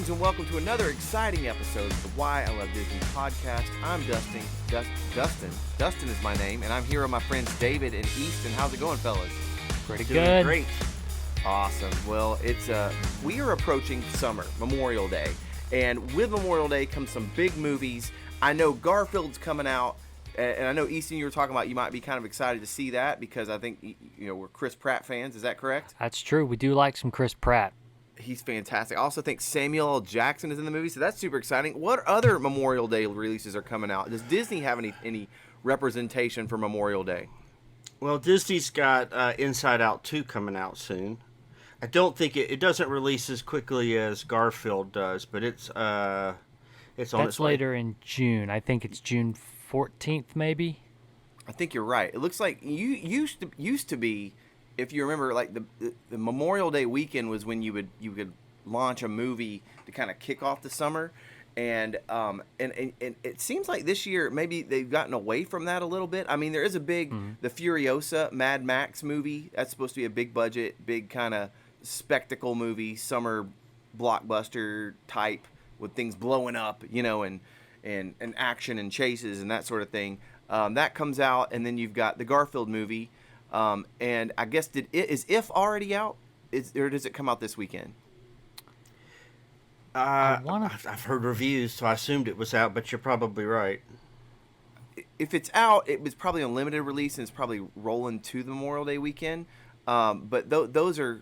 Greetings and welcome to another exciting episode of the Why I Love Disney podcast. I'm Dustin. Dustin is my name, and I'm here with my friends David and Easton. How's it going, fellas? Pretty Doing good. Great. Awesome. Well, we are approaching summer, Memorial Day, and with Memorial Day comes some big movies. I know Garfield's coming out, and I know Easton, you were talking about you might be kind of excited to see that because I think we're Chris Pratt fans. Is that correct? That's true. We do like some Chris Pratt. He's fantastic. I also think Samuel L. Jackson is in the movie, so that's super exciting. What other Memorial Day releases are coming out? Does Disney have any representation for Memorial Day? Well, Disney's got Inside Out 2 coming out soon. I don't think it doesn't release as quickly as Garfield does, but it's on its way. That's later in June. I think it's June 14th, maybe. I think you're right. It looks like you used to be, if you remember, like the Memorial Day weekend was when you could launch a movie to kind of kick off the summer, and it seems like this year maybe they've gotten away from that a little bit. I mean, there is a big the Furiosa Mad Max movie that's supposed to be a big budget, big kind of spectacle movie, summer blockbuster type with things blowing up, and action and chases and that sort of thing. That comes out, and then you've got the Garfield movie. And I guess is If already out? Or does it come out this weekend? I've heard reviews, so I assumed it was out, but you're probably right. If it's out, it was probably on limited release and it's probably rolling to the Memorial Day weekend. But those are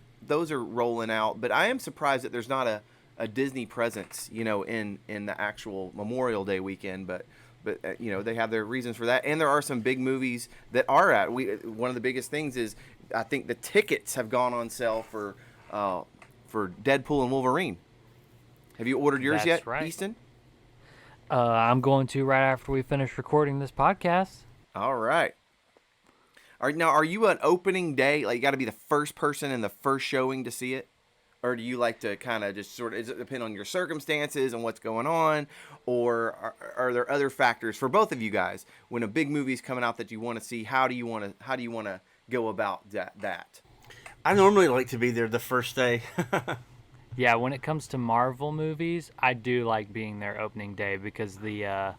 rolling out. But I am surprised that there's not a Disney presence, in the actual Memorial Day weekend. But they have their reasons for that, and there are some big movies that are out. One of the biggest things is I think the tickets have gone on sale for Deadpool and Wolverine. Have you ordered yours yet, right. Easton? I'm going to right after we finish recording this podcast. All right. Now, are you an opening day? Like, you got to be the first person in the first showing to see it? Or do you like to kind of just does it depend on your circumstances and what's going on? Or are there other factors for both of you guys? When a big movie's coming out that you want to see, how do you want to go about that? I normally like to be there the first day. Yeah, when it comes to Marvel movies, I do like being there opening day because the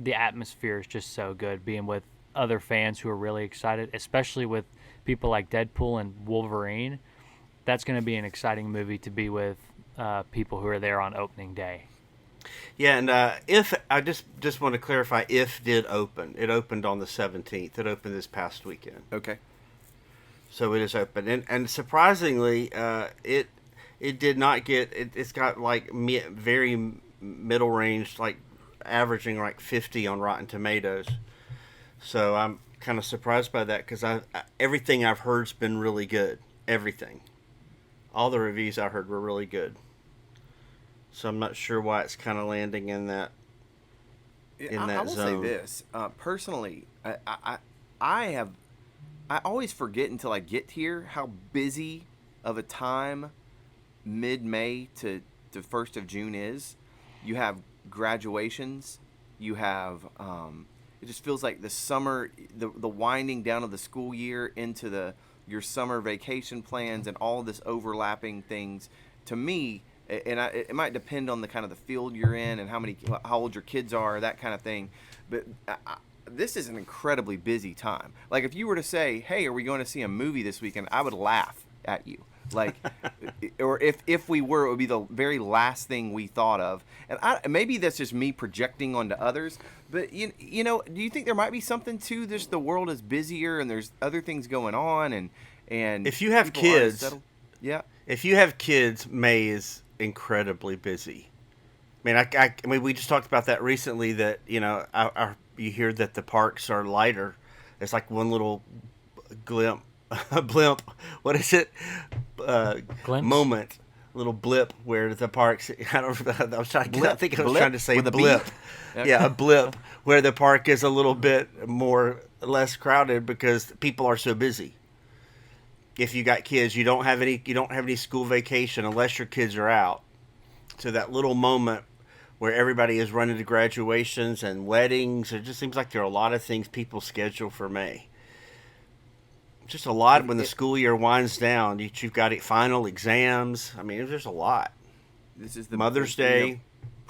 atmosphere is just so good. Being with other fans who are really excited, especially with people like Deadpool and Wolverine. That's going to be an exciting movie to be with people who are there on opening day. Yeah, and If I just want to clarify, If did open. It opened on the 17th. It opened this past weekend. Okay. So it is open, and surprisingly, it did not get. It's got like very middle range, like averaging like 50 on Rotten Tomatoes. So I'm kind of surprised by that because everything I've heard's been really good. Everything. All the reviews I heard were really good. So I'm not sure why it's kind of landing in that zone. I will say this. Personally, I always forget until I get here how busy of a time mid-May to 1st of June is. You have graduations. You have... it just feels like the summer, the winding down of the school year into your summer vacation plans and all this overlapping things. To me, and it might depend on the kind of the field you're in and how old your kids are, that kind of thing. But this is an incredibly busy time. Like if you were to say, "Hey, are we going to see a movie this weekend?" I would laugh at you. Like, or if we were, it would be the very last thing we thought of. And maybe that's just me projecting onto others. But do you think there might be something to this? The world is busier, and there's other things going on, and if you have kids, yeah. If you have kids, May is incredibly busy. I mean, we just talked about that recently. That you hear that the parks are lighter. It's like one little blimp. What is it? Moment, little blip where the parks. I was trying to say blip. Yeah, a blip where the park is a little bit less crowded because people are so busy. If you got kids, you don't have any school vacation unless your kids are out. So that little moment where everybody is running to graduations and weddings, it just seems like there are a lot of things people schedule for May. Just a lot when the school year winds down. You've got final exams. I mean, there's a lot. this is Mother's Day.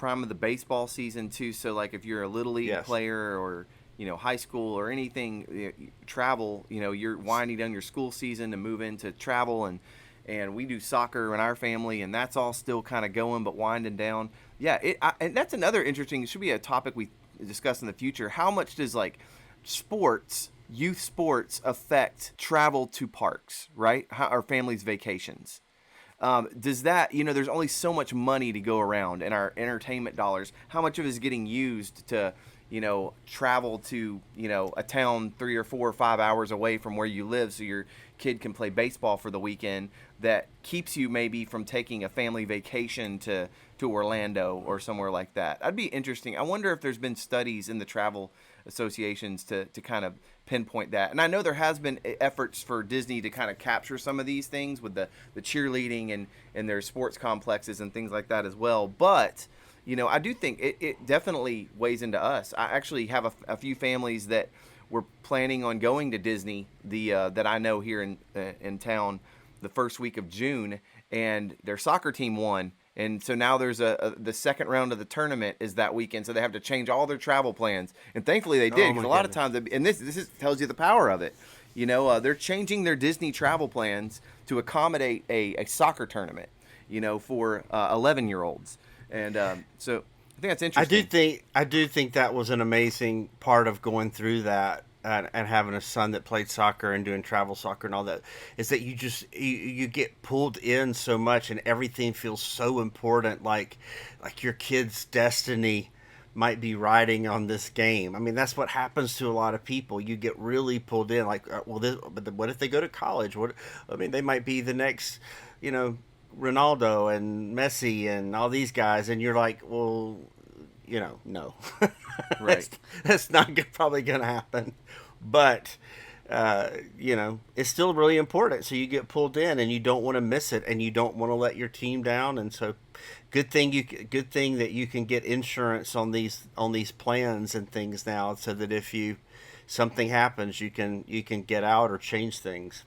prime of the baseball season too. So like if you're a little league Yes. player or high school or anything, travel, you're winding down your school season to move into travel, and we do soccer in our family, and that's all still kind of going but winding down. Yeah, and that's another interesting. It should be a topic we discuss in the future. How much does like sports, youth sports, affect travel to parks, right? How, our families' vacations. Does that, there's only so much money to go around in our entertainment dollars. How much of it is getting used to, travel to, a town 3 or 4 or 5 hours away from where you live so your kid can play baseball for the weekend that keeps you maybe from taking a family vacation to Orlando or somewhere like that? That'd be interesting. I wonder if there's been studies in the travel associations to kind of pinpoint that. And I know there has been efforts for Disney to kind of capture some of these things with the cheerleading and their sports complexes and things like that as well. But, I do think it definitely weighs into us. I actually have a few families that were planning on going to Disney, that I know here in town, the first week of June, and their soccer team won. And so now there's the second round of the tournament is that weekend, so they have to change all their travel plans. And thankfully they did, Oh because my a lot of goodness. times, and this tells you the power of it. They're changing their Disney travel plans to accommodate a soccer tournament, for 11-year-olds. And so I think that's interesting. I do think that was an amazing part of going through that, and having a son that played soccer and doing travel soccer and all that, is that you get pulled in so much, and everything feels so important, like your kid's destiny might be riding on this game. I mean, that's what happens to a lot of people. You get really pulled in, like, but what if they go to college? They might be the next, Ronaldo and Messi and all these guys, and you're like, well, no. Right. That's not probably going to happen. But, it's still really important. So you get pulled in, and you don't want to miss it, and you don't want to let your team down. And so, good thing that you can get insurance on these plans and things now, so that if something happens, you can get out or change things.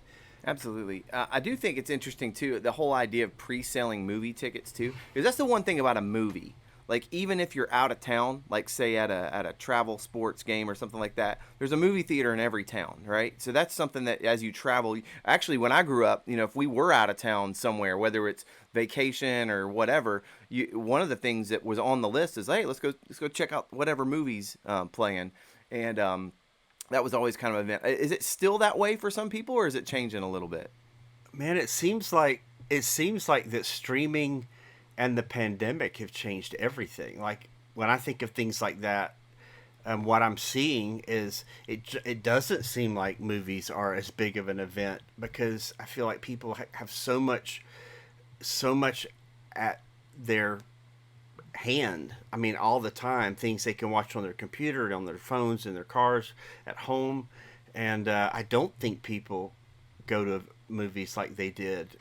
Absolutely. I do think it's interesting, too, the whole idea of pre-selling movie tickets, too. Because that's the one thing about a movie. Like, even if you're out of town, like, say, at a travel sports game or something like that, there's a movie theater in every town, right? So that's something that, as you travel... Actually, when I grew up, if we were out of town somewhere, whether it's vacation or whatever, one of the things that was on the list is, hey, let's go check out whatever movie's playing. And... that was always kind of an event. Is it still that way for some people, or is it changing a little bit? Man, it seems like that streaming and the pandemic have changed everything. Like, when I think of things like that, what I'm seeing is it doesn't seem like movies are as big of an event, because I feel like people have so much at their hand. I mean, all the time, things they can watch on their computer, on their phones, in their cars, at home, and I don't think people go to movies like they did.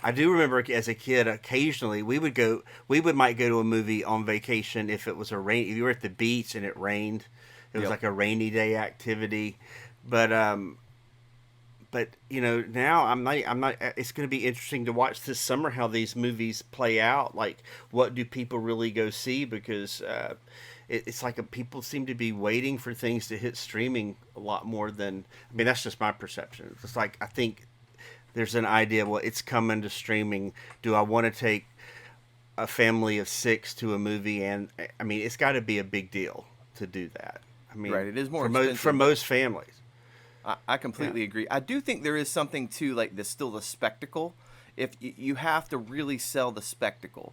I do remember as a kid, occasionally we might go to a movie on vacation if it was if you were at the beach and it rained. It was Yep. like a rainy day activity, but now I'm not. It's going to be interesting to watch this summer how these movies play out. Like, what do people really go see? Because it's like people seem to be waiting for things to hit streaming a lot more than. I mean, that's just my perception. It's like, I think there's an idea. Well, it's coming to streaming. Do I want to take a family of 6 to a movie? And I mean, it's got to be a big deal to do that. I mean, Right, it is more for expensive. for most families. I completely agree. I do think there is something to like the spectacle. If you have to really sell the spectacle,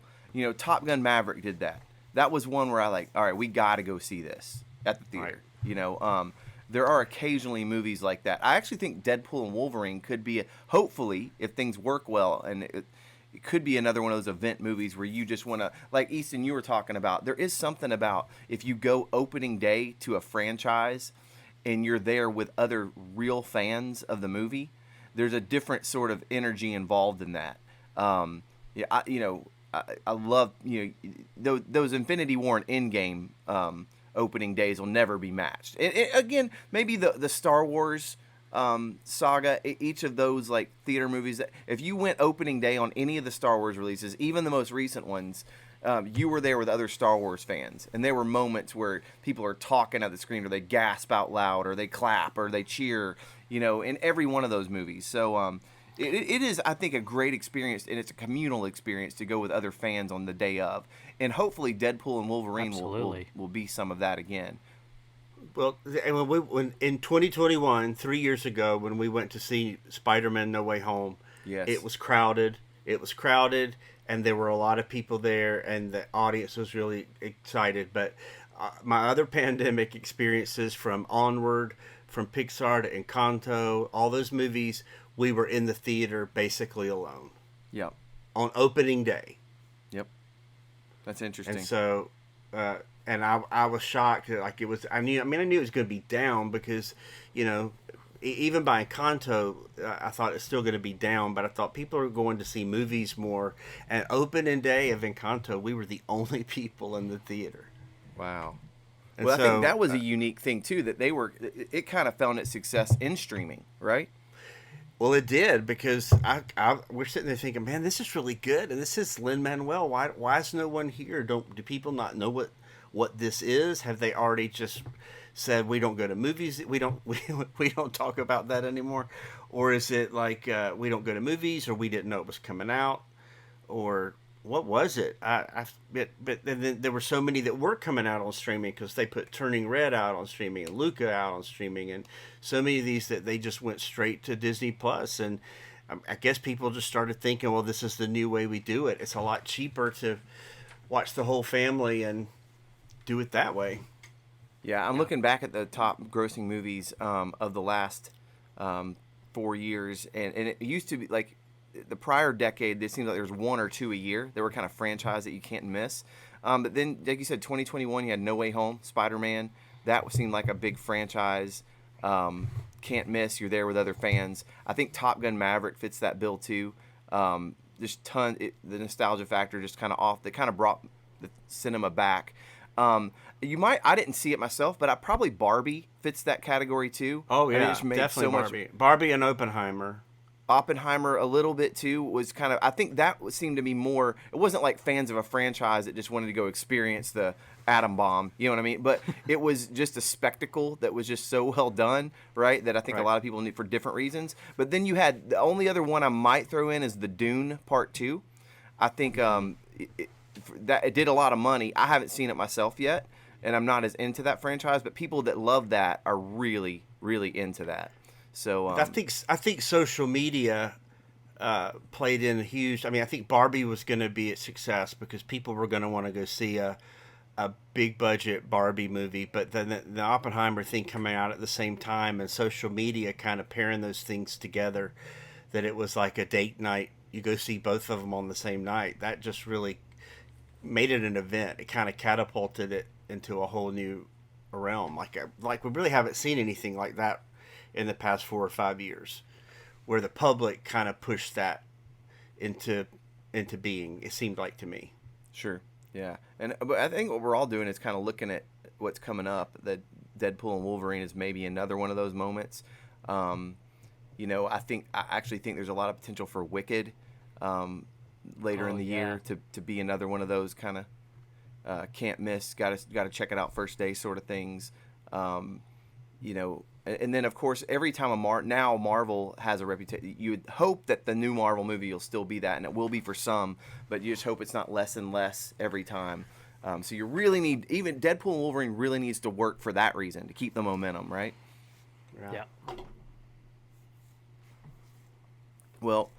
Top Gun Maverick did that. That was one where all right, we got to go see this at the theater. Right. There are occasionally movies like that. I actually think Deadpool and Wolverine could be, hopefully, if things work well, and it could be another one of those event movies where you just want to, like Easton, you were talking about. There is something about if you go opening day to a franchise and you're there with other real fans of the movie, there's a different sort of energy involved in that. Yeah, I love those Infinity War and Endgame opening days will never be matched. Again, maybe the Star Wars saga, each of those like theater movies. That if you went opening day on any of the Star Wars releases, even the most recent ones, you were there with other Star Wars fans, and there were moments where people are talking at the screen, or they gasp out loud, or they clap, or they cheer. In every one of those movies. So it is, I think, a great experience, and it's a communal experience to go with other fans on the day of, and hopefully Deadpool and Wolverine will Absolutely. will be some of that again. Well, and when in 2021, 3 years ago, when we went to see Spider-Man: No Way Home, Yes. it was crowded. It was crowded, and there were a lot of people there, and the audience was really excited. But my other pandemic experiences, from Onward, from Pixar to Encanto, all those movies, we were in the theater basically alone Yep. on opening day. Yep. That's And interesting. so, and I was shocked. Like, it was, I knew it was going to be down because, you know, even by Encanto, I thought it's still going to be down. But I thought people are going to see movies more. And opening day of Encanto, we were the only people in the theater. Wow. And Well, I think so, that was a unique thing too, that they were. It kind of found its success in streaming, right? well, it did, because we're sitting there thinking, man, this is really good, and this is Lin Manuel. Why is no one here? Do people not know what this is? Have they already just said we don't go to movies? We don't talk about that anymore, or is it like, we don't go to movies, or we didn't know it was coming out, or what was it? But then there were so many that were coming out on streaming, because they put Turning Red out on streaming and Luca out on streaming, and so many of these that they just went straight to Disney Plus. And I guess people just started thinking, well, this is the new way we do it. It's a lot cheaper to watch the whole family and do it that way. Yeah, I'm looking back at the top grossing movies of the last 4 years, and it used to be like the prior decade. It seemed like there was one or two a year. They were kind of franchise that you can't miss. But then, like you said, 2021, you had No Way Home, Spider-Man. That seemed like a big franchise. Can't miss. You're there with other fans. I think Top Gun Maverick fits that bill too. Just the nostalgia factor just kind of off. They kind of brought the cinema back. I didn't see it myself, but I probably Barbie fits that category too. Oh I mean, it yeah, just made definitely so much. Barbie and Oppenheimer. Oppenheimer a little bit too was kind of, I think that seemed to be more, it wasn't like fans of a franchise that just wanted to go experience the atom bomb, you know what I mean, but it was just a spectacle that was just so well done, right, that I think a Right. lot of people need for different reasons. But then you had, the only other one I might throw in is the Dune Part 2. I think that it did a lot of money. I haven't seen it myself yet, and I'm not as into that franchise, but people that love that are really really into that. So I think social media played in a huge. I mean, I think Barbie was going to be a success because people were going to want to go see a big budget Barbie movie, but then the Oppenheimer thing coming out at the same time, and social media kind of pairing those things together, that it was like a date night. You go see both of them on the same night. That just really made it an event. It kind of catapulted it into a whole new realm. Like we really haven't seen anything like that in the past 4 or 5 years, where the public kind of pushed that into being. It seemed like to me. Sure. Yeah. And but I think what we're all doing is kind of looking at what's coming up. That Deadpool and Wolverine is maybe another one of those moments. Um, I actually think there's a lot of potential for Wicked later Oh in the yeah. year to be another one of those kind of can't miss. Got to check it out first day sort of things. And then of course every time now Marvel has a reputation. You would hope that the new Marvel movie will still be that, and it will be for some, but you just hope it's not less and less every time. So you really need, even Deadpool and Wolverine really needs to work for that reason, to keep the momentum, right? Yeah. Yeah. Well,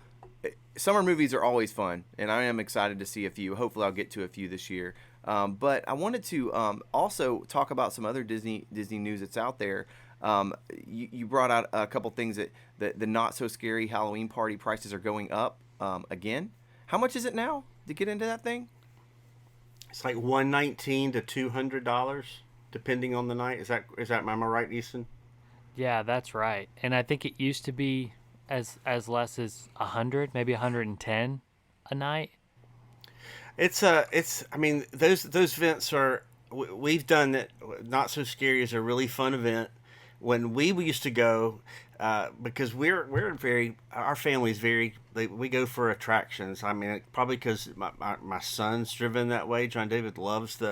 summer movies are always fun, and I am excited to see a few. Hopefully, I'll get to a few this year. But I wanted to also talk about some other Disney news that's out there. You brought out a couple things that the not so scary Halloween party prices are going up again. How much is it now to get into that thing? It's like $119 to $200, depending on the night. Is that am I right, Easton? Yeah, that's right. And I think it used to be as less as 100, maybe 110 a night. I mean, those events are, we've done it. Not So Scary is a really fun event. when we used to go, because we're very, our family's very, we go for attractions. I mean, probably because my son's driven that way. John David loves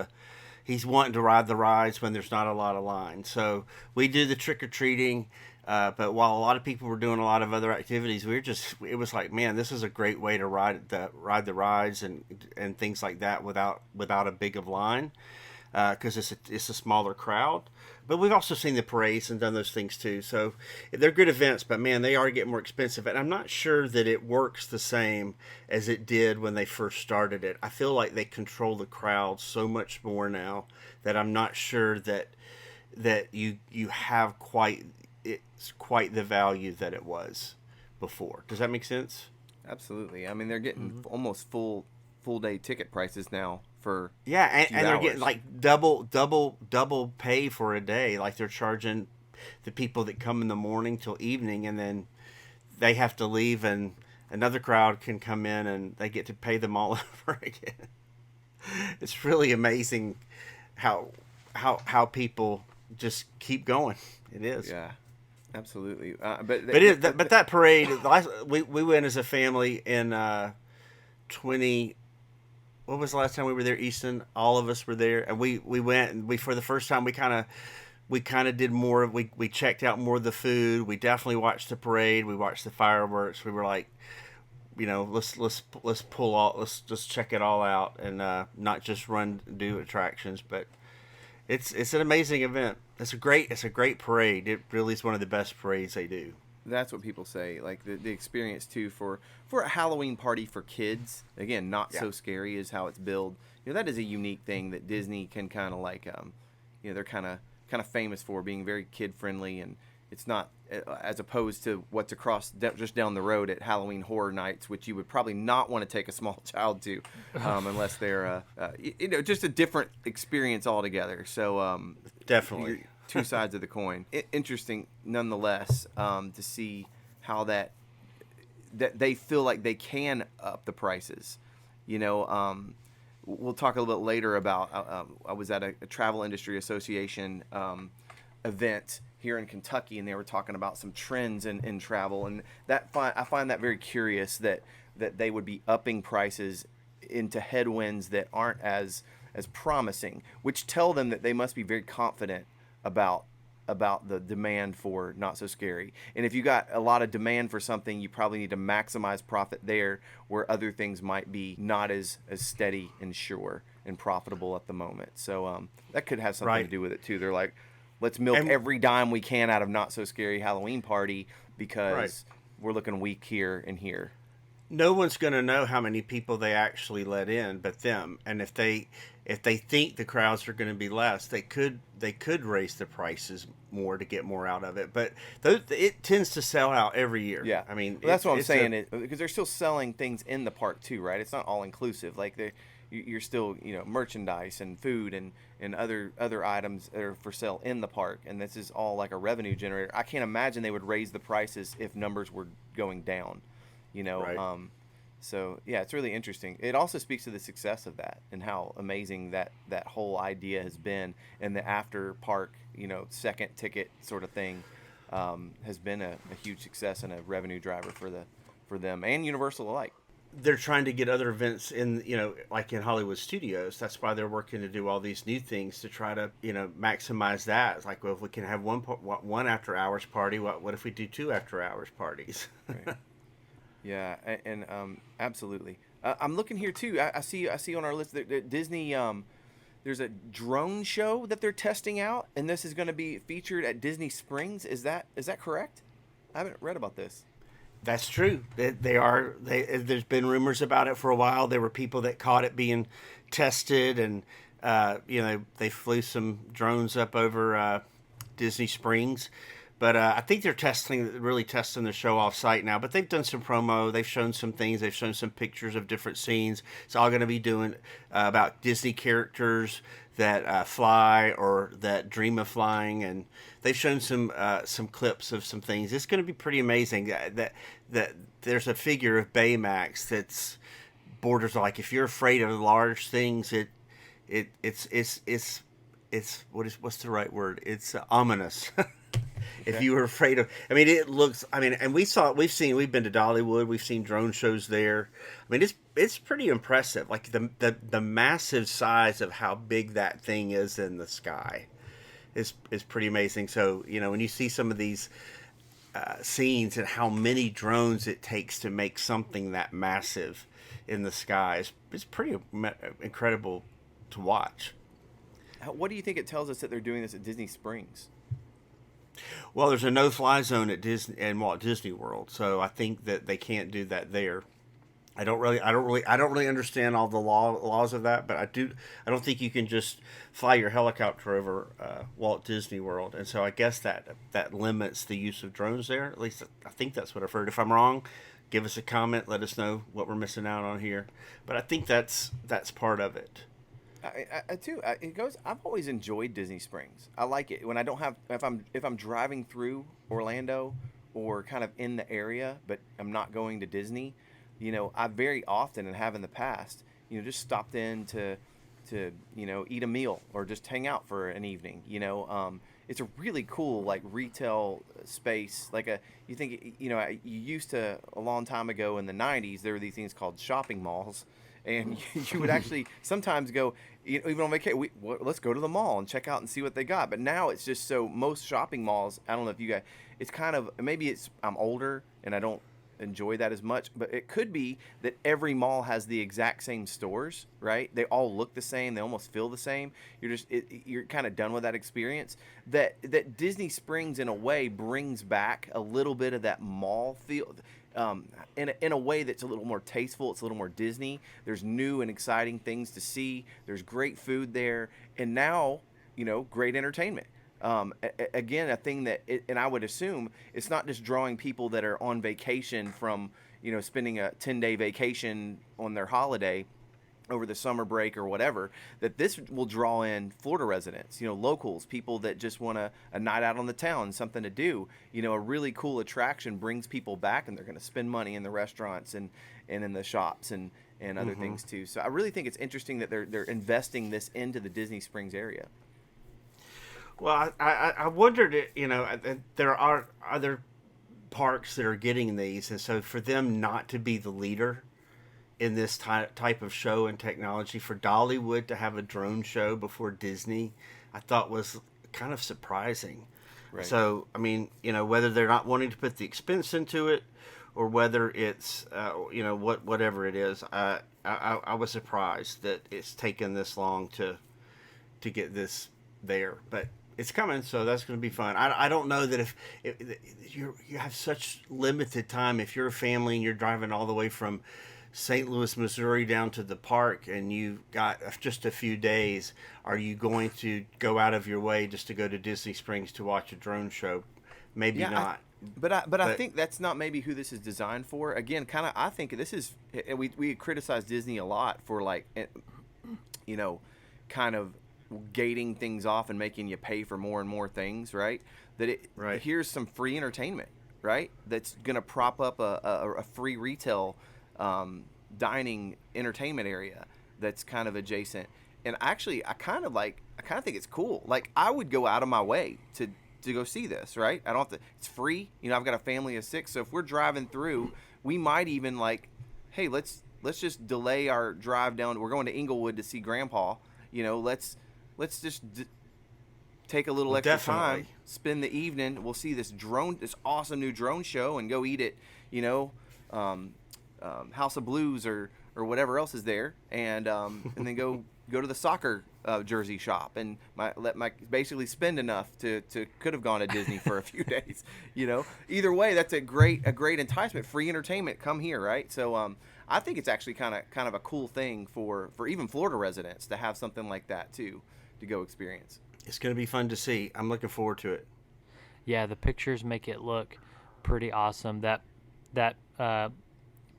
he's wanting to ride the rides when there's not a lot of line. So we do the trick or treating. But while a lot of people were doing a lot of other activities, it was like, man, this is a great way to ride the rides and things like that without a big of line, because it's a smaller crowd. But we've also seen the parades and done those things too. So they're good events, but man, they are getting more expensive. And I'm not sure that it works the same as it did when they first started it. I feel like they control the crowd so much more now that I'm not sure that you have quite the value that it was before. Does that make sense? Absolutely. I mean, they're getting almost full day ticket prices now for Yeah, a few and they're hours. getting like double pay for a day. Like they're charging the people that come in the morning till evening, and then they have to leave, and another crowd can come in, and they get to pay them all over again. It's really amazing how people just keep going. It is. Yeah, absolutely. But that parade, we went as a family in 20. What was the last time we were there, Easton? All of us were there, and we went, and for the first time we kind of did more. We checked out more of the food. We definitely watched the parade. We watched the fireworks. We were like, let's pull all, let's just check it all out, and not just do attractions. But it's an amazing event. It's a great parade. It really is one of the best parades they do. That's what people say. Like the experience too for a Halloween party for kids. Again, not so scary is how it's billed. That is a unique thing that Disney can kind of like. They're kind of famous for being very kid friendly, and it's not as opposed to what's just down the road at Halloween Horror Nights, which you would probably not want to take a small child to, unless they're just a different experience altogether. So Definitely. Two sides of the coin. Interesting, nonetheless, to see how that they feel like they can up the prices. We'll talk a little bit later about. I was at a Travel Industry Association event here in Kentucky, and they were talking about some trends in travel, and I find that very curious that they would be upping prices into headwinds that aren't as promising, which tell them that they must be very confident about the demand for Not So Scary. And if you got a lot of demand for something, you probably need to maximize profit there, where other things might be not as steady and sure and profitable at the moment. So that could have something to do with it too. They're like, let's milk every dime we can out of Not So Scary Halloween Party because we're looking weak here and here. No one's going to know how many people they actually let in but them, and if they think the crowds are going to be less, they could raise the prices more to get more out of it. But it tends to sell out every year. Yeah, I mean, that's what I'm saying. Because they're still selling things in the park too, right? It's not all inclusive. Like you're still merchandise and food and other items that are for sale in the park, and this is all like a revenue generator. I can't imagine they would raise the prices if numbers were going down. Right. So yeah, it's really interesting. It also speaks to the success of that and how amazing that whole idea has been, and the after park, second ticket sort of thing, has been a huge success and a revenue driver for them and Universal alike. They're trying to get other events in, like in Hollywood Studios. That's why they're working to do all these new things to try to, maximize that. It's like, well, if we can have one after hours party, what if we do two after hours parties? Right. Yeah, and absolutely. I'm looking here too. I see on our list that Disney. There's a drone show that they're testing out, and this is going to be featured at Disney Springs. Is that correct? I haven't read about this. That's true. There's been rumors about it for a while. There were people that caught it being tested, and they flew some drones up over Disney Springs. But I think they're really testing the show off site now. But they've done some promo. They've shown some things. They've shown some pictures of different scenes. It's all going to be doing about Disney characters that fly or that dream of flying. And they've shown some clips of some things. It's going to be pretty amazing. That there's a figure of Baymax that's borders like, if you're afraid of large things, it's what's the right word? It's ominous. If Okay. you were afraid of, I mean, it looks. I mean, and we've been to Dollywood. We've seen drone shows there. I mean, it's pretty impressive. Like the massive size of how big that thing is in the sky is pretty amazing. So when you see some of these scenes and how many drones it takes to make something that massive in the sky, it's pretty incredible to watch. What do you think it tells us that they're doing this at Disney Springs? Well, there's a no-fly zone at Disney and Walt Disney World, so I think that they can't do that there. I don't really understand all the laws of that, but I do. I don't think you can just fly your helicopter over Walt Disney World, and so I guess that limits the use of drones there. At least I think that's what I've heard. If I'm wrong, give us a comment. Let us know what we're missing out on here. But I think that's part of it. I too. It goes. I've always enjoyed Disney Springs. I like it when I don't have if I'm driving through Orlando or kind of in the area, but I'm not going to Disney. I very often and have in the past, just stopped in to eat a meal or just hang out for an evening. It's a really cool like retail space. Like you think you used to a long time ago in the '90s there were these things called shopping malls, and you would actually sometimes go even on vacation. Let's go to the mall and check out and see what they got. But now it's just so most shopping malls. I don't know if you guys. It's kind of maybe it's I'm older and I don't enjoy that as much, but it could be that every mall has the exact same stores, right? They all look the same, they almost feel the same. You're kind of done with that experience. That Disney Springs in a way brings back a little bit of that mall feel, in a way that's a little more tasteful. It's a little more Disney. There's new and exciting things to see. There's great food there, and now great entertainment. Again, a thing and I would assume it's not just drawing people that are on vacation from, spending a 10-day vacation on their holiday over the summer break or whatever, that this will draw in Florida residents, locals, people that just want a night out on the town, something to do. A really cool attraction brings people back and they're going to spend money in the restaurants and in the shops and other things too. So I really think it's interesting that they're investing this into the Disney Springs area. Well, I wondered, there are other parks that are getting these, and so for them not to be the leader in this type of show and technology, for Dollywood to have a drone show before Disney, I thought was kind of surprising. Right. So, I mean, whether they're not wanting to put the expense into it, or whether it's, whatever it is, I was surprised that it's taken this long to get this there, but it's coming, so that's going to be fun. I don't know that if you have such limited time, if you're a family and you're driving all the way from St. Louis, Missouri down to the park and you got just a few days, are you going to go out of your way just to go to Disney Springs to watch a drone show? Maybe not. But I think that's not maybe who this is designed for. Again, kind of I think this is we criticize Disney a lot for kind of gating things off and making you pay for more and more things, right? Right. Here's some free entertainment, right? That's gonna prop up a free retail dining entertainment area that's kind of adjacent. And actually, I kind of think it's cool. Like I would go out of my way to go see this, right? I don't have to. It's free. I've got a family of 6, so if we're driving through, we might even hey, let's just delay our drive down. We're going to Inglewood to see Grandpa. Let's just take a little extra Definitely. time, spend the evening. We'll see this awesome new drone show, and go eat at, House of Blues or whatever else is there, and then go to the soccer jersey shop and basically spend enough to could have gone to Disney for a few days. Either way, that's a great enticement, free entertainment. Come here, right? So I think it's actually kind of a cool thing for even Florida residents to have something like that too, to go experience. It's going to be fun to see. I'm looking forward to it. Yeah, the pictures make it look pretty awesome. That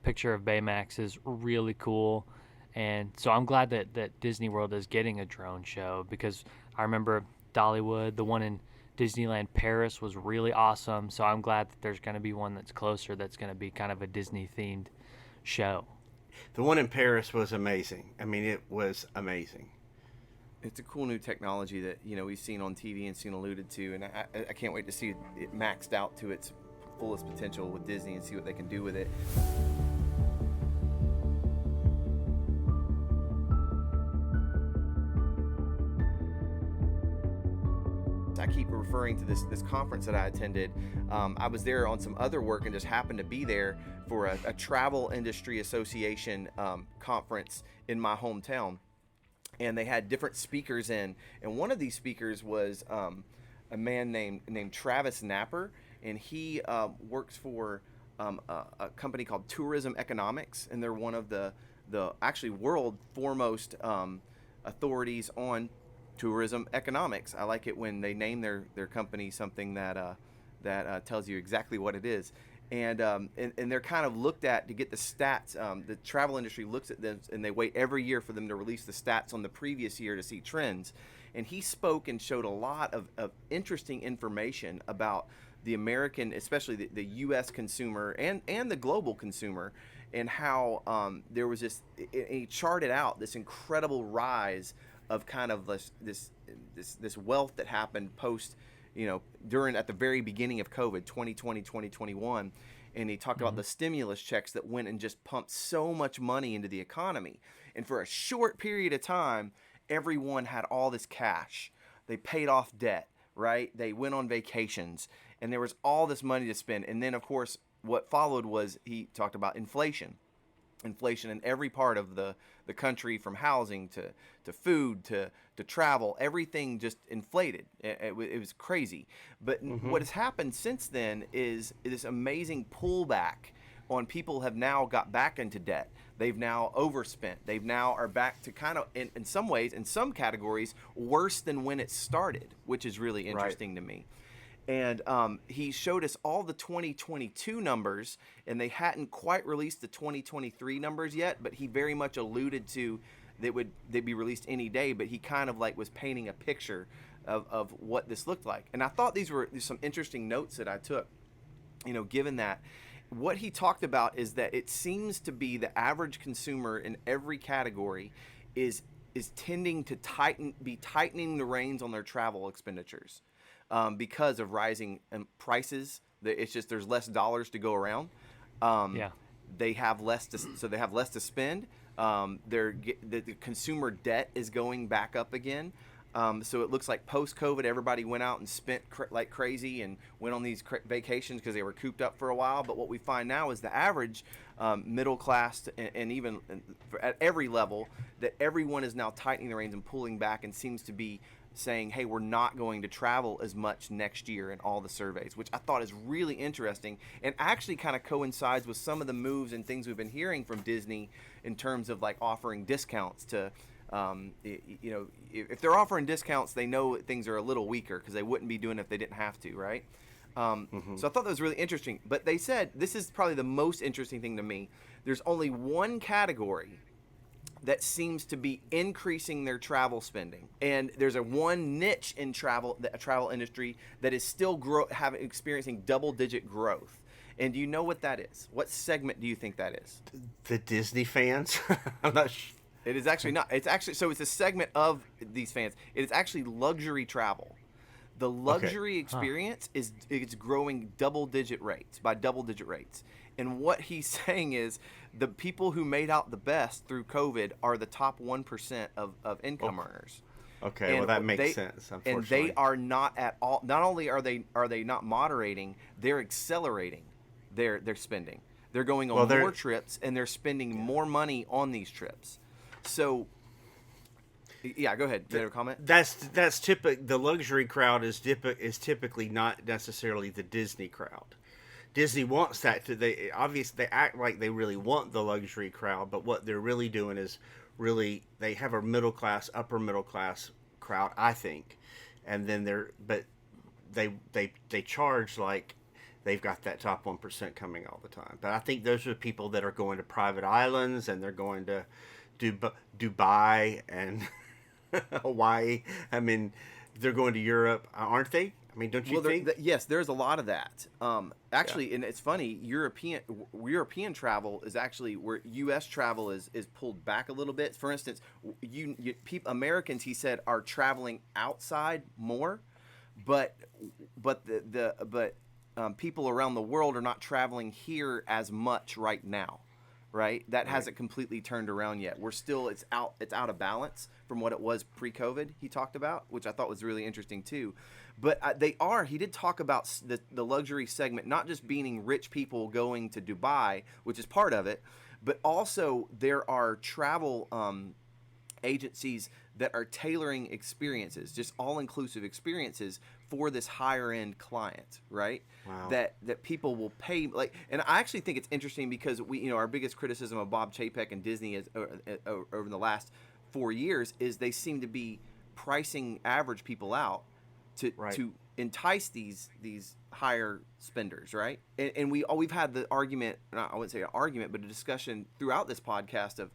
picture of Baymax is really cool, and so I'm glad that Disney World is getting a drone show, because I remember Dollywood, the one in Disneyland Paris, was really awesome. So I'm glad that there's going to be one that's closer, that's going to be kind of a Disney themed show. The one in Paris was amazing. I mean, it was amazing. It's a cool new technology that we've seen on TV and seen alluded to, and I can't wait to see it maxed out to its fullest potential with Disney and see what they can do with it. I keep referring to this conference that I attended. I was there on some other work and just happened to be there for a travel industry association conference in my hometown. And they had different speakers in, and one of these speakers was a man named Travis Napper, and he works for a company called Tourism Economics, and they're one of the actually world foremost authorities on tourism economics. I like it when they name their company something that tells you exactly what it is. And they're kind of looked at to get the stats. The travel industry looks at them and they wait every year for them to release the stats on the previous year to see trends. And he spoke and showed a lot of interesting information about the American, especially the U.S. consumer and the global consumer, and how there was this. He charted out this incredible rise of kind of this wealth that happened post, during at the very beginning of COVID, 2020, 2021. And he talked about the stimulus checks that went and just pumped so much money into the economy. And for a short period of time, everyone had all this cash. They paid off debt, right? They went on vacations, and there was all this money to spend. And then, of course, what followed was he talked about inflation in every part of the country, from housing to food to travel. Everything just inflated. It was crazy. But what has happened since then is this amazing pullback on people have now got back into debt. They've now overspent. They've now are back to kind of, in some ways, in some categories, worse than when it started, which is really interesting to me. And he showed us all the 2022 numbers, and they hadn't quite released the 2023 numbers yet, but he very much alluded to they'd be released any day, but he kind of like was painting a picture of what this looked like. And I thought these were some interesting notes that I took, given that what he talked about is that it seems to be the average consumer in every category is tending to tightening the reins on their travel expenditures. Because of rising prices. It's just there's less dollars to go around. They have less to spend. The consumer debt is going back up again. So it looks like post-COVID, everybody went out and spent like crazy and went on these vacations because they were cooped up for a while. But what we find now is the average middle class and even at every level, that everyone is now tightening the reins and pulling back, and seems to be saying, hey, we're not going to travel as much next year in all the surveys, which I thought is really interesting and actually kind of coincides with some of the moves and things we've been hearing from Disney in terms of like offering discounts to, if they're offering discounts, they know things are a little weaker because they wouldn't be doing it if they didn't have to, right? So I thought that was really interesting. But they said, this is probably the most interesting thing to me, there's only one category that seems to be increasing their travel spending, and there's one niche in the travel industry that is still experiencing double-digit growth. And do you know what that is? What segment do you think that is? The Disney fans. I'm not sure. It is actually not. It's a segment of these fans. It is actually luxury travel. The luxury experience is growing double-digit rates. And what he's saying is the people who made out the best through COVID are the top 1% of income earners. Okay, well that makes sense. Unfortunately, and they are not at all. Not only are they not moderating, they're accelerating their spending. They're going on more trips, and they're spending more money on these trips. So, yeah, go ahead. Did you have a comment? That's typical. The luxury crowd is typically not necessarily the Disney crowd. Disney wants that they act like they really want the luxury crowd, but what they're really doing is they have a upper middle class crowd, I think, and then they charge like they've got that top 1% coming all the time. But I think those are people that are going to private islands, and they're going to Dubai and Hawaii. I mean, they're going to Europe, aren't they? I mean, don't you Well, think? yes, there's a lot of that. Yeah. Actually, and it's funny. European travel is actually where U.S. travel is pulled back a little bit. For instance, Americans, he said, are traveling outside more, but people around the world are not traveling here as much right now, right? That Right. hasn't completely turned around yet. We're still it's out of balance from what it was pre-COVID. He talked about, which I thought was really interesting too. But they are. He did talk about the luxury segment not just being rich people going to Dubai, which is part of it, but also there are travel agencies that are tailoring experiences, just all-inclusive experiences for this higher-end client, right? Wow. That people will pay like, and I actually think it's interesting because our biggest criticism of Bob Chapek and Disney is over the last 4 years is they seem to be pricing average people out to Right. to entice these higher spenders, right? And we've had the argument, I wouldn't say an argument, but a discussion throughout this podcast of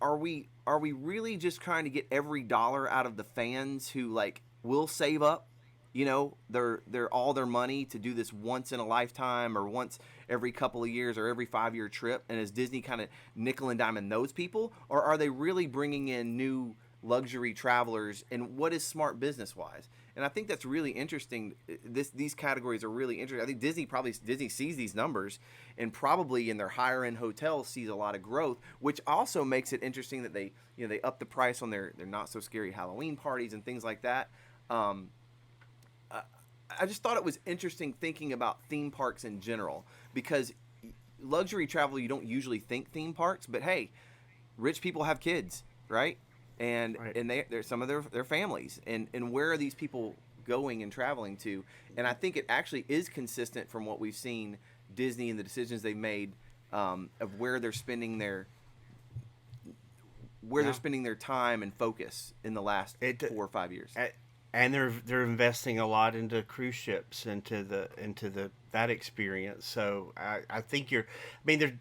are we really just trying to get every dollar out of the fans who like will save up, their all their money to do this once in a lifetime or once every couple of years or every 5-year trip, and is Disney kind of nickel and diming those people, or are they really bringing in new luxury travelers, and what is smart business wise? And I think that's really interesting. These categories are really interesting. I think Disney sees these numbers, and probably in their higher end hotels sees a lot of growth, which also makes it interesting that they up the price on their not so scary Halloween parties and things like that. Um, I just thought it was interesting thinking about theme parks in general, because luxury travel, you don't usually think theme parks, but hey, rich people have kids, right? And Right. they're some of their families, and where are these people going and traveling to? And I think it actually is consistent from what we've seen Disney and the decisions they've made, of where they're Yeah. spending their time and focus in the last It 4 or 5 years. and they're investing a lot into cruise ships, into that experience. So I think you're. I mean,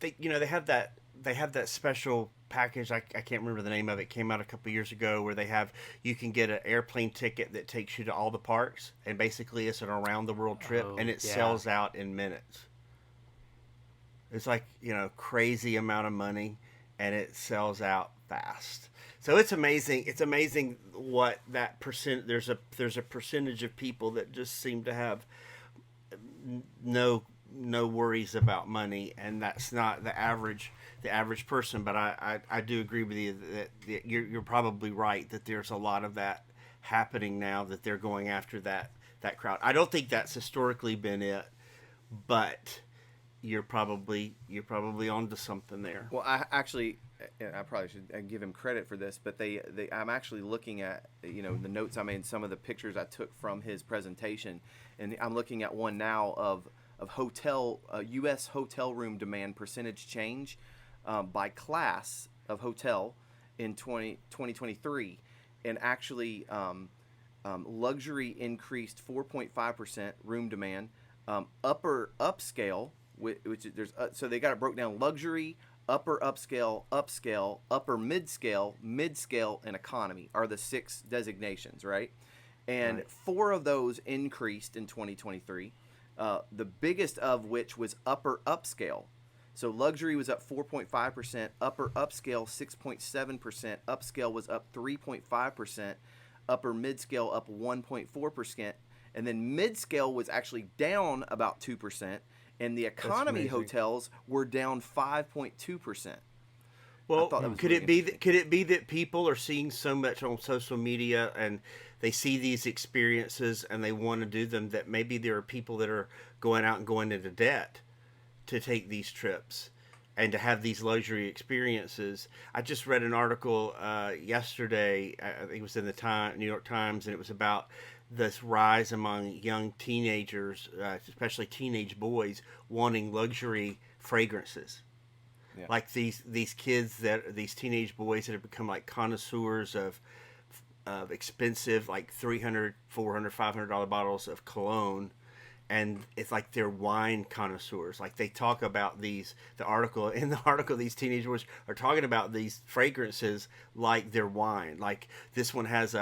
they have that special package. I can't remember the name of it. Came out a couple years ago where you can get an airplane ticket that takes you to all the parks, and basically it's an around the world trip, and Oh, it yeah. sells out in minutes. It's like, crazy amount of money, and it sells out fast. So it's amazing. It's amazing what that percent. There's a percentage of people that just seem to have no worries about money, and that's not the average person. But I do agree with you that you're probably right that there's a lot of that happening now, that they're going after that crowd. I don't think that's historically been it, but you're probably onto something there. Well, I probably should give him credit for this, but I'm actually looking at the notes I made, some of the pictures I took from his presentation, and I'm looking at one now of U.S. hotel room demand percentage change by class of hotel in 2023, and actually luxury increased 4.5% room demand, upper upscale, which there's so they got it broke down: luxury, upper upscale, upper mid scale, and economy are the 6 designations, right? And Right. 4 of those increased in 2023. The biggest of which was upper upscale. So luxury was up 4.5%, upper upscale 6.7%, upscale was up 3.5%, upper midscale up 1.4%, and then midscale was actually down about 2%, and the That's economy amazing. hotels were down 5.2%. I Well, thought that was could really it be interesting. that could it be that people are seeing so much on social media, and they see these experiences and they want to do them, that maybe there are people that are going out and going into debt to take these trips and to have these luxury experiences. I just read an article yesterday. I think it was in the New York Times, and it was about this rise among young teenagers, especially teenage boys, wanting luxury fragrances, Yeah. like these kids, that these teenage boys that have become like connoisseurs of expensive, like $300, $400, $500 bottles of cologne, and it's like they're wine connoisseurs. Like they talk about the article, these teenagers are talking about these fragrances like they're wine. Like this one has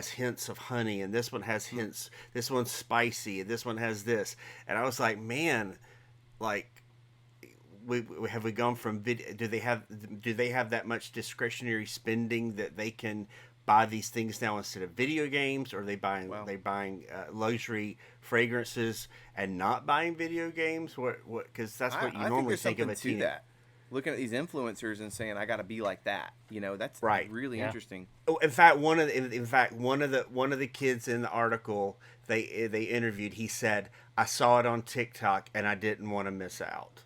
hints of honey, and this one has hints. This one's spicy, and this one has this. And I was like, man, like have we gone from video? Do they have that much discretionary spending that they can buy these things now instead of video games? Or are Wow. they buying luxury fragrances and not buying video games? What? Because that's what you I think normally there's think of something a to teen. that. Looking at these influencers and saying I got to be like that. That's Right. really Yeah. interesting. Oh, in fact, one of the kids in the article they interviewed, he said, "I saw it on TikTok and I didn't want to miss out."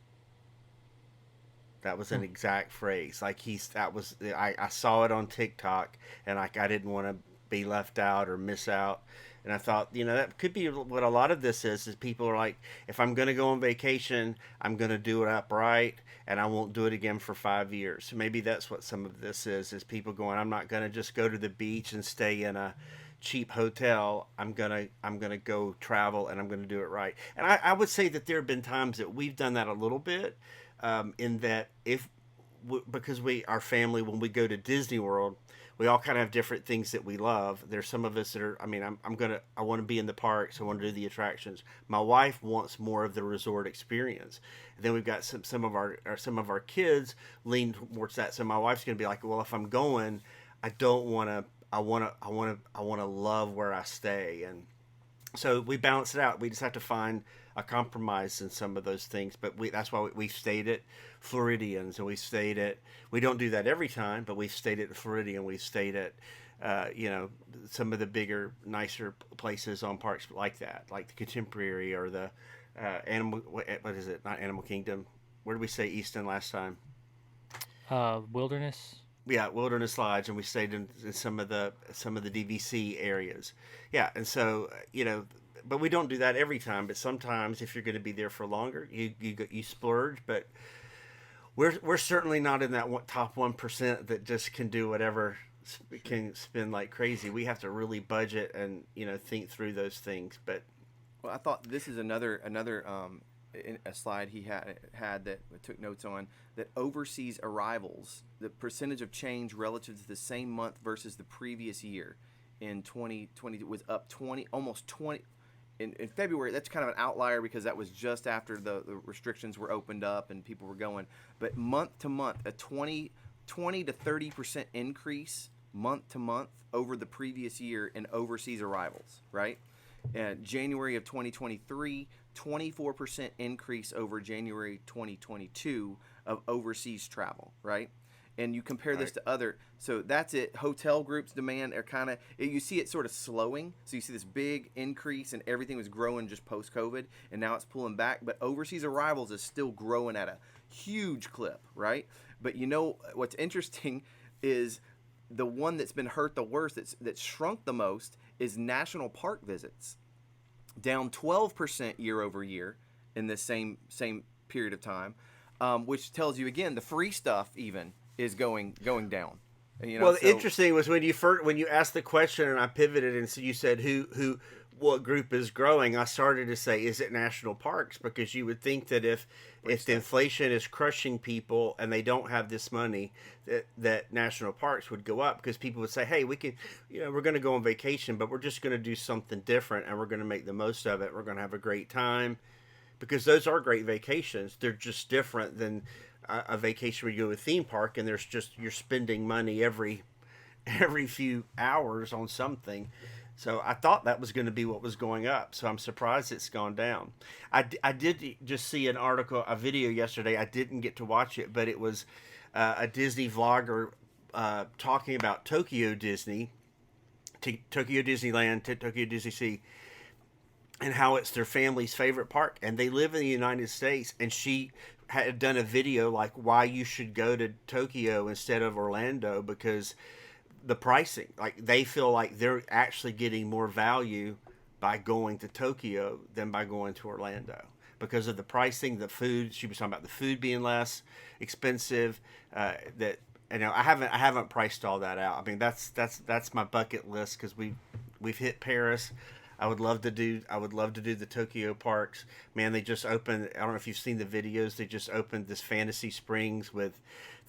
That was an exact phrase. Like I saw it on TikTok and like I didn't want to be left out or miss out. And I thought, that could be what a lot of this is people are like, if I'm going to go on vacation, I'm going to do it upright and I won't do it again for 5 years. So maybe that's what some of this is people going, I'm not going to just go to the beach and stay in a cheap hotel. I'm gonna go travel and I'm gonna do it right. And I would say that there have been times that we've done that a little bit, in that because our family, when we go to Disney World, we all kind of have different things that we love. There's some of us that are, I mean, I want to be in the parks. I want to do the attractions. My wife wants more of the resort experience. And then we've got some of our kids lean towards that. So my wife's going to be like, well, if I'm going, I don't want to. I want to love where I stay, and so we balance it out. We just have to find a compromise in some of those things. But that's why we've stayed at Floridians, and we don't do that every time, but we've stayed at the Floridian. We've stayed at, some of the bigger, nicer places on parks like that, like the Contemporary or the Animal. What is it? Not Animal Kingdom. Where did we say Easton last time? Wilderness. Yeah, Wilderness Lodge, and we stayed in some of the DVC areas. Yeah, and so but we don't do that every time. But sometimes, if you're going to be there for longer, you splurge. But we're certainly not in that top 1% that just can do whatever, can spend like crazy. We have to really budget and think through those things. But Well, I thought this is another a slide he had that I took notes on, that overseas arrivals, the percentage of change relative to the same month versus the previous year in 2020 was up 20, almost 20 in February. That's kind of an outlier because that was just after the restrictions were opened up and people were going. But month to month, a 20 to 30% increase month to month over the previous year in overseas arrivals, right? January of 2023, 24% increase over January 2022 of overseas travel, right? And you compare this right, to other, so that's it. Hotel groups demand are kind of, you see it sort of slowing. So you see this big increase and everything was growing just post COVID, and now it's pulling back. But overseas arrivals is still growing at a huge clip, right? But what's interesting is the one that's been hurt the worst, that's shrunk the most, is national park visits, down 12% year over year in this same period of time, which tells you again the free stuff even is going down. well, the So interesting was when you asked the question and I pivoted and so you said what group is growing. I started to say, is it national parks? Because you would think that free if the stuff. inflation is crushing people and they don't have this money, that national parks would go up, because people would say, hey, we can, we're going to go on vacation, but we're just going to do something different and we're going to make the most of it. We're going to have a great time, because those are great vacations. They're just different than a vacation where you go to a theme park and you're spending money every few hours on something. So I thought that was going to be what was going up. So I'm surprised it's gone down. I did just see a video yesterday. I didn't get to watch it, but it was a Disney vlogger talking about Tokyo Disney, Tokyo Disneyland, Tokyo Disney Sea, and how it's their family's favorite park, and they live in the United States. And she had done a video like why you should go to Tokyo instead of Orlando, because the pricing, like they feel like they're actually getting more value by going to Tokyo than by going to Orlando, because of the pricing, the food. She was talking about the food being less expensive. That I haven't priced all that out. I mean, that's my bucket list, because we've hit Paris. I would love to do the Tokyo parks. Man, they just opened. I don't know if you've seen the videos. They just opened this Fantasy Springs with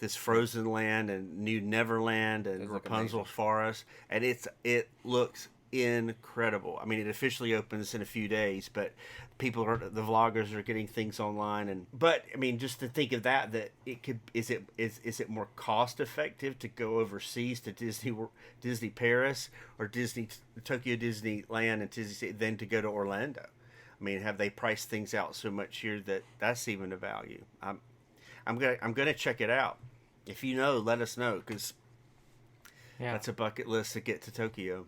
this Frozen Land and New Neverland and Those look Rapunzel amazing. Forest, and it looks incredible. I mean, it officially opens in a few days, but the vloggers are getting things online, but I mean, just to think of that it could is it more cost effective to go overseas to Disney Paris or Disney Tokyo Disneyland and Disney than to go to Orlando? I mean, have they priced things out so much here that that's even a value? I'm gonna check it out. If you know, let us know, because Yeah. that's a bucket list to get to Tokyo.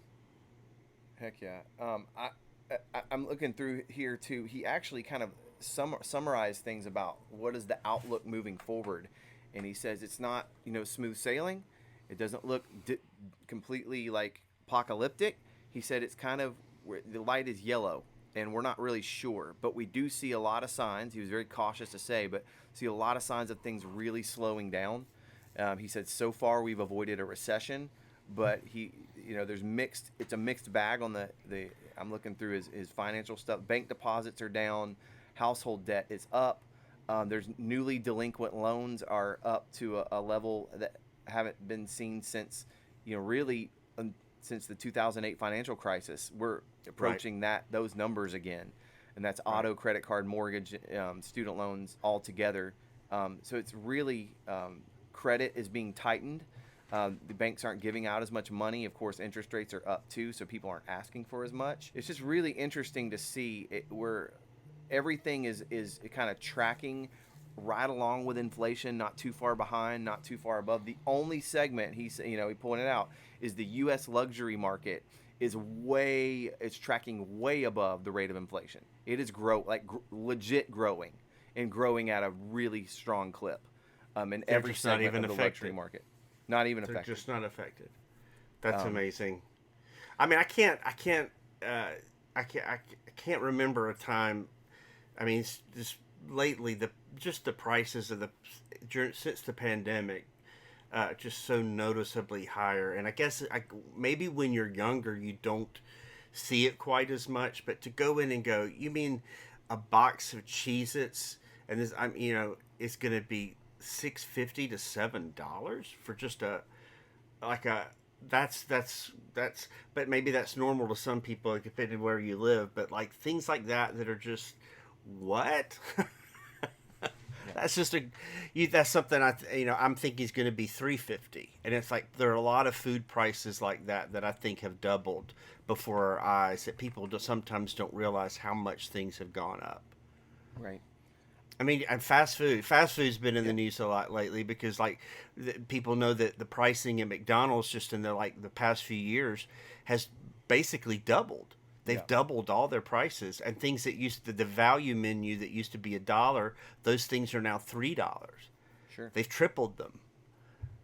Heck yeah. I'm looking through here too. He actually kind of summarized things about what is the outlook moving forward, and he says it's not smooth sailing. It doesn't look completely like apocalyptic. He said it's kind of where the light is yellow, and we're not really sure, but we do see a lot of signs. He was very cautious to say, but see a lot of signs of things really slowing down. He said so far we've avoided a recession, but there's mixed. It's a mixed bag on the. I'm looking through his financial stuff. Bank deposits are down, household debt is up. There's newly delinquent loans are up to a level that haven't been seen since, really since the 2008 financial crisis. We're approaching those numbers again, and that's auto, credit card, mortgage, student loans all together. So it's really credit is being tightened. The banks aren't giving out as much money. Of course, interest rates are up too, so people aren't asking for as much. It's just really interesting to see where everything is kind of tracking right along with inflation, not too far behind, not too far above. The only segment he pointed out is the U.S. luxury market it's tracking way above the rate of inflation. It is legit growing, and growing at a really strong clip. In They're every just not segment even of the affected. luxury market. Not even They're affected. just not affected. That's Um, amazing. I mean, I can't remember a time. I mean, it's just lately the prices of since the pandemic, just so noticeably higher. And I guess maybe when you're younger, you don't see it quite as much. But to go in and go, you mean a box of Cheez-Its, and it's going to be $6.50 to $7 for just like a that's but maybe that's normal to some people depending where you live, but like things like that are just what. yeah. That's just that's something I'm thinking is going to be 350, and it's like there are a lot of food prices like that I think have doubled before our eyes, that people sometimes don't realize how much things have gone up. Right. I mean, and fast food's been in the Yeah. news a lot lately, because like people know that the pricing at McDonald's just in the past few years has basically doubled. They've Yeah. doubled all their prices, and things that the value menu that used to be $1, those things are now $3. Sure. They've tripled them.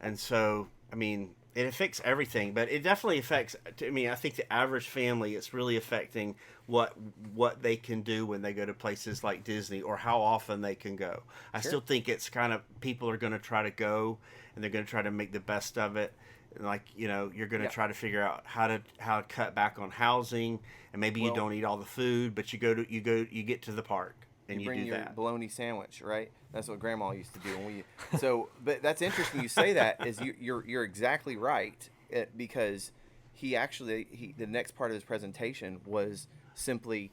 And so, I mean, it affects everything, but it definitely affects. I mean, I think the average family, it's really affecting what they can do when they go to places like Disney, or how often they can go. I Sure. still think it's kind of, people are going to try to go, and they're going to try to make the best of it. And like, you're going to Yeah. try to figure out how to cut back on housing, and maybe you Well, don't eat all the food, but you get to the park and you you bring do your that. bologna sandwich, right? That's what Grandma used to do when we. So, but that's interesting. You say that is you're exactly right, because the next part of his presentation was simply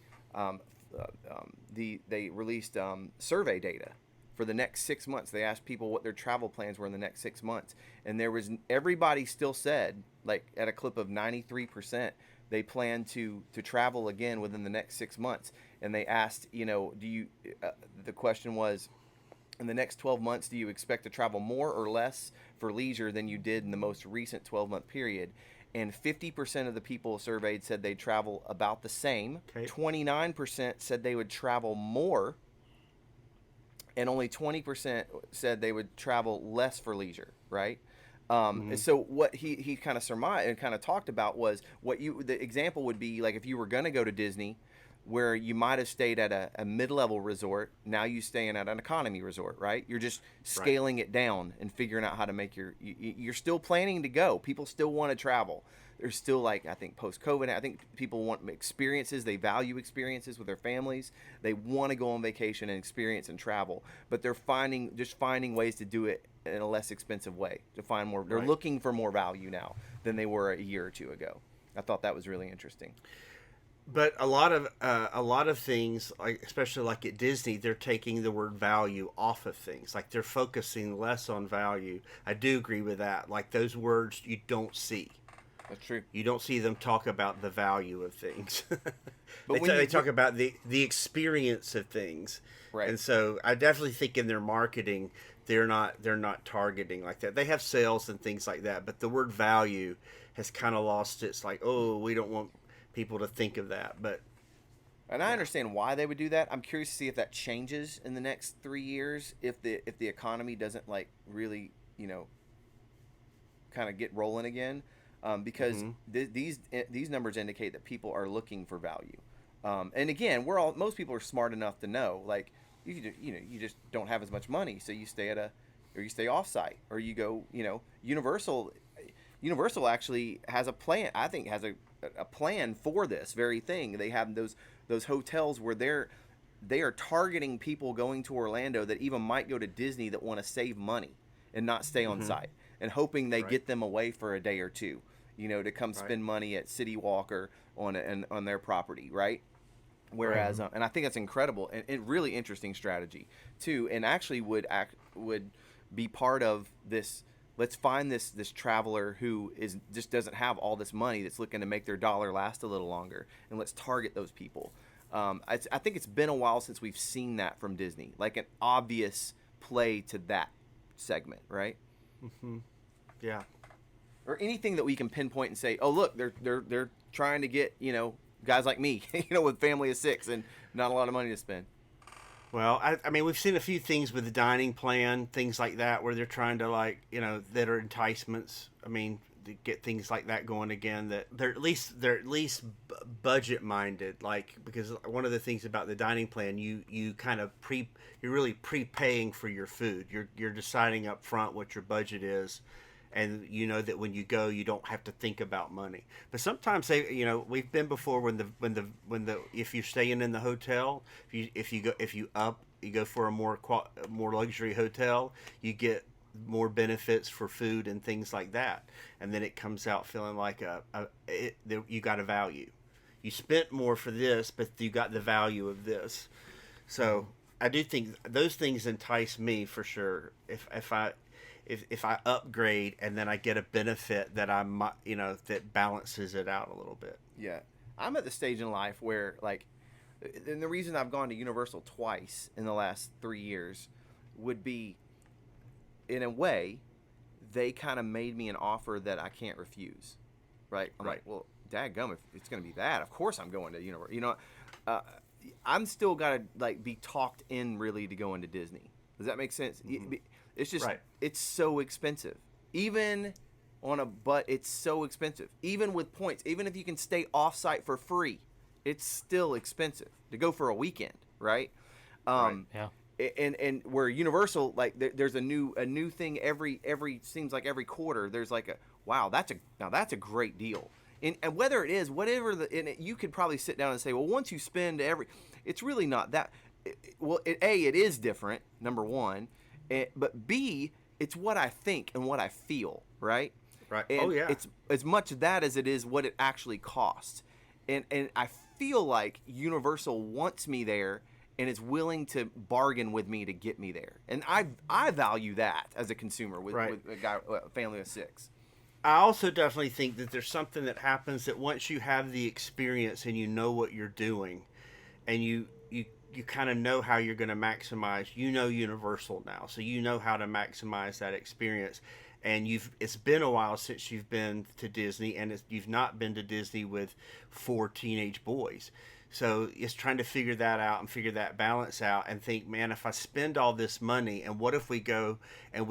they released survey data for the next 6 months. They asked people what their travel plans were in the next 6 months, and everybody still said, like at a clip of 93%, they plan to travel again within the next 6 months. And they asked, the question was, in the next 12 months, do you expect to travel more or less for leisure than you did in the most recent 12-month period? And 50% of the people surveyed said they'd travel about the same. Okay. 29% said they would travel more, and only 20% said they would travel less for leisure, right? Mm-hmm. So what he kind of surmised and kind of talked about was the example would be like if you were going to go to Disney, where you might have stayed at a mid-level resort, now you staying at an economy resort, right? You're just Right. scaling it down and figuring out how to make you're still planning to go. People still want to travel. there's still like, I think post COVID, I think people want experiences. They value experiences with their families. They want to go on vacation and experience and travel, but they're finding ways to do it in a less expensive way to find more. They're Right. looking for more value now than they were a year or two ago. I thought that was really interesting. But a lot of things, like especially like at Disney, they're taking the word value off of things. Like they're focusing less on value. I do agree with that. Like those words you don't see. That's true. You don't see them talk about the value of things. But when They you talk about the experience of things, right, and so I definitely think in their marketing they're not targeting like that. They have sales and things like that, but the word value has kind of lost its like, oh, we don't want people to think of that. But and I yeah, understand why they would do that. I'm curious to see if that changes in the next 3 years, if the economy doesn't like really, kind of get rolling again, because hmm these numbers indicate that people are looking for value. And again, most people are smart enough to know, like, you just don't have as much money, so you stay or you stay off site, or you go, Universal actually has a plan. I think has a plan for this very thing. They have those hotels where they are targeting people going to Orlando that even might go to Disney that want to save money and not stay on hmm site, and hoping they right, get them away for a day or two, to come right, spend money at City Walk or on their property, right? right. Whereas, and I think that's incredible and really interesting strategy too, and actually would be part of this. Let's find this traveler who is just doesn't have all this money, that's looking to make their dollar last a little longer, and let's target those people. I think it's been a while since we've seen that from Disney, like an obvious play to that segment, right? hmm Yeah. Or anything that we can pinpoint and say, oh look, they're trying to get guys like me, with family of six and not a lot of money to spend. Well, I mean, we've seen a few things with the dining plan, things like that, where they're trying to like, that are enticements. I mean, to get things like that going again. That they're at least budget minded. Like because one of the things about the dining plan, you kind of you're really prepaying for your food. You're deciding up front what your budget is, and you know that when you go you don't have to think about money. But sometimes we've been before when the if you're staying in the hotel, if you go for a more luxury hotel, you get more benefits for food and things like that, and then it comes out feeling like you got a value. You spent more for this, but you got the value of this. So I do think those things entice me for sure. If I upgrade and then I get a benefit that that balances it out a little bit. Yeah, I'm at the stage in life where, like, and the reason I've gone to Universal twice in the last 3 years would be, in a way, they kind of made me an offer that I can't refuse. Right? I'm Right. like, well, dadgum, if it's going to be that, of course I'm going to Universal. Uh, I'm still got to like be talked in really to go into Disney. Does that make sense? It's just Right. it's so expensive. Even but it's so expensive. Even with points, even if you can stay off site for free, it's still expensive to go for a weekend, right? Right. Yeah. And where Universal, like, there's a new thing every seems like every quarter. There's like a wow, that's a great deal. And whether it is whatever you could probably sit down and say, well, once you spend it's really not that. Well, it is different. Number one, but B, it's what I think and what I feel, right? Right. Oh And yeah. it's as much that as it is what it actually costs. And I feel like Universal wants me there and is willing to bargain with me to get me there. And I value that as a consumer Right. with a family of six. I also definitely think that there's something that happens that once you have the experience and you know what you're doing, and you kind of know how you're going to maximize. You know Universal now, so you know how to maximize that experience. And it's been a while since you've been to Disney, and you've not been to Disney with 4 teenage boys. So it's trying to figure that out and figure that balance out, and think, man, if I spend all this money, and what if we go and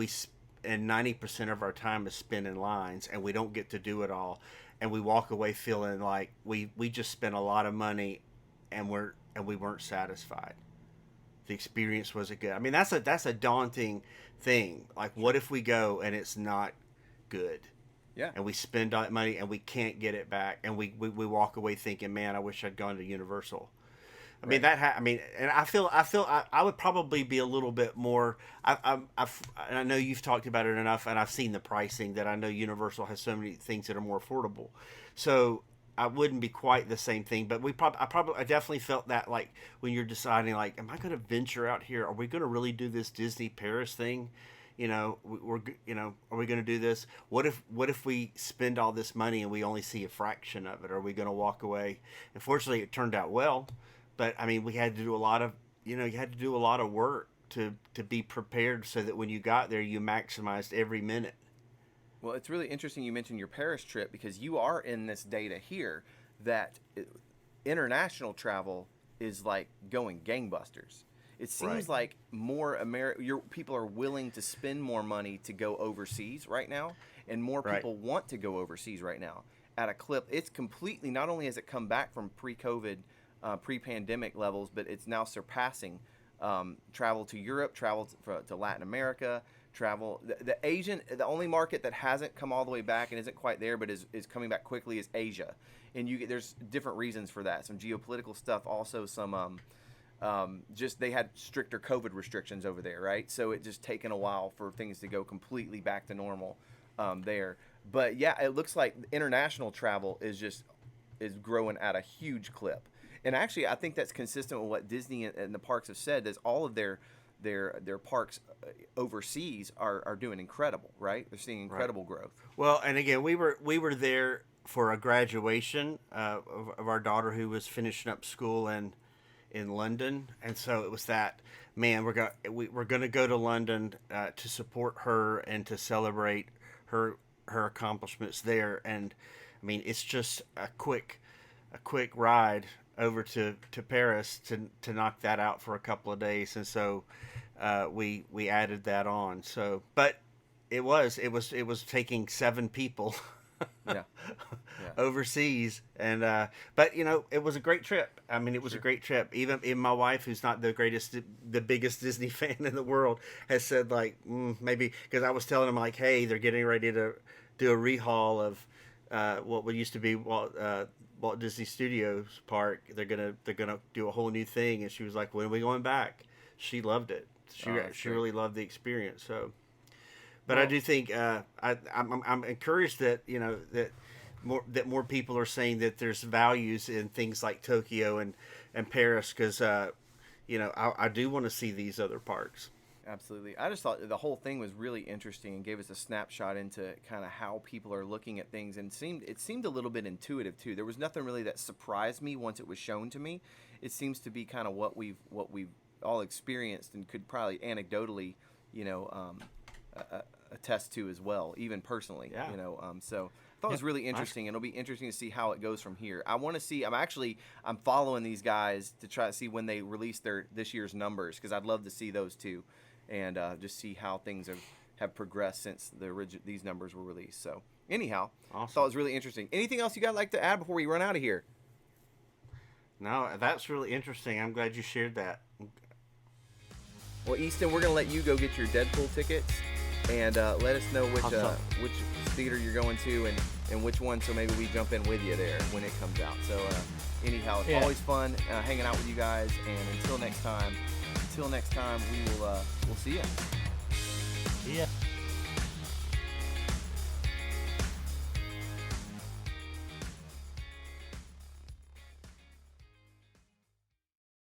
and 90% of our time is spent in lines, and we don't get to do it all, and we walk away feeling like we just spent a lot of money, and we weren't satisfied. The experience wasn't good. I mean, that's a daunting thing. Like, what if we go and it's not good? Yeah. and we spend all that money and we can't get it back, and we walk away thinking, man, I wish I'd gone to Universal. I mean Right. I mean, and I would probably be a little bit more. And I know you've talked about it enough, and I've seen the pricing that I know Universal has so many things that are more affordable. So I wouldn't be quite the same thing, but I definitely felt that, like, when you're deciding, like, am I going to venture out here? Are we going to really do this Disney Paris thing? Are we going to do this? What if we spend all this money and we only see a fraction of it? Are we going to walk away? Unfortunately, it turned out well, but I mean, we had to do a lot of, you had to do a lot of work to be prepared so that when you got there, you maximized every minute. Well, it's really interesting you mentioned your Paris trip because you are in this data here that international travel is like going gangbusters. It Right. seems like more your people are willing to spend more money to go overseas right now, and more Right. people want to go overseas right now at a clip. It's completely, not only has it come back from pre-COVID, pre-pandemic levels, but it's now surpassing travel to Europe, travel to Latin America, travel the only market that hasn't come all the way back and isn't quite there, but is coming back quickly, is Asia. And there's different reasons for that. Some geopolitical stuff, also some just they had stricter COVID restrictions over there, right? So it just taken a while for things to go completely back to normal there. But yeah, it looks like international travel is growing at a huge clip. And actually, I think that's consistent with what Disney and the parks have said. Is all of their parks overseas are doing incredible, right? They're seeing Right. incredible growth. Well, and again, we were there for a graduation of our daughter, who was finishing up school in London, and so it was that, man, we're gonna go to London to support her and to celebrate her accomplishments there. And I mean, it's just a quick ride over to Paris to knock that out for a couple of days, and so we added that on. So, but it was taking 7 people Yeah, yeah, overseas, and but it was a great trip. I mean, it was a sure. great trip. Even my wife, who's not the biggest Disney fan in the world, has said, like, maybe, because I was telling him, like, hey, they're getting ready to do a rehaul of what would used to be Walt Disney Studios Park. They're gonna do a whole new thing, and she was like, when are we going back? She loved it. She Oh, that's she great. really loved the experience. So. But I Well, do think I'm encouraged that more people are saying that there's values in things like Tokyo and Paris, because I do want to see these other parks. absolutely. I just thought the whole thing was really interesting and gave us a snapshot into kind of how people are looking at things, and it seemed a little bit intuitive too. There was nothing really that surprised me once it was shown to me. It seems to be kind of what we've all experienced and could probably anecdotally, you know, attest to as well, even personally. Yeah. So I thought it Yeah. was really Nice. interesting, and it'll be interesting to see how it goes from here. I want to see. I'm following these guys to try to see when they release their this year's numbers, because I'd love to see those too, and just see how things have progressed since these numbers were released. So anyhow, I thought it Awesome. was really interesting. Anything else you guys like to add before we run out of here? No, that's really interesting. I'm glad you shared that. Well, Easton, we're gonna let you go get your Deadpool tickets, and let us know Awesome. which theater you're going to, and which one, so maybe we jump in with you there when it comes out. So anyhow, it's Yeah. always fun hanging out with you guys, and until next time, we will we'll see you. Yeah.